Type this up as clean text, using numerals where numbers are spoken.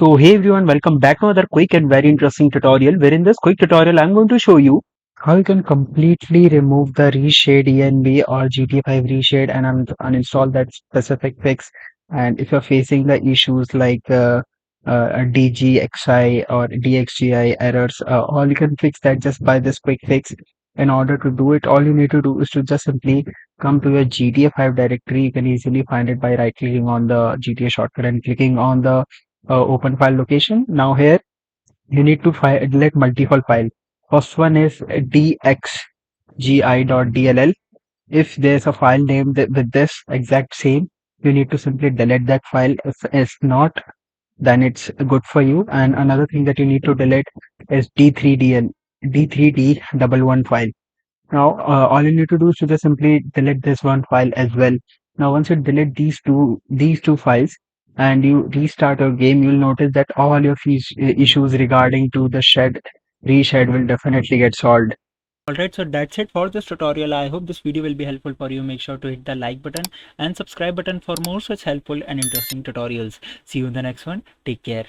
So hey everyone, welcome back to another quick and very interesting tutorial where in this quick tutorial I'm going to show you how you can completely remove the reshade env or GTA 5 reshade and uninstall that specific fix. And if you're facing the issues like dgxi or dxgi errors, all you can fix that just by this quick fix. In order to do it, all you need to do is to just simply come to your GTA 5 directory. You can easily find it by right clicking on the GTA shortcut and clicking on the open file location. Now here you need to delete multiple file. First one is dxgi.dll. If there's a file name with this exact same, you need to simply delete that file. If it's not, then it's good for you. And another thing that you need to delete is d3d11 file. Now, all you need to do is to just simply delete this one file as well. Now, once you delete these two files and you restart your game, you'll notice that all your issues regarding to the reshed will definitely get solved. Alright, so that's it for this tutorial. I hope this video will be helpful for you. Make sure to hit the like button and subscribe button for more such helpful and interesting tutorials. See you in the next one. Take care.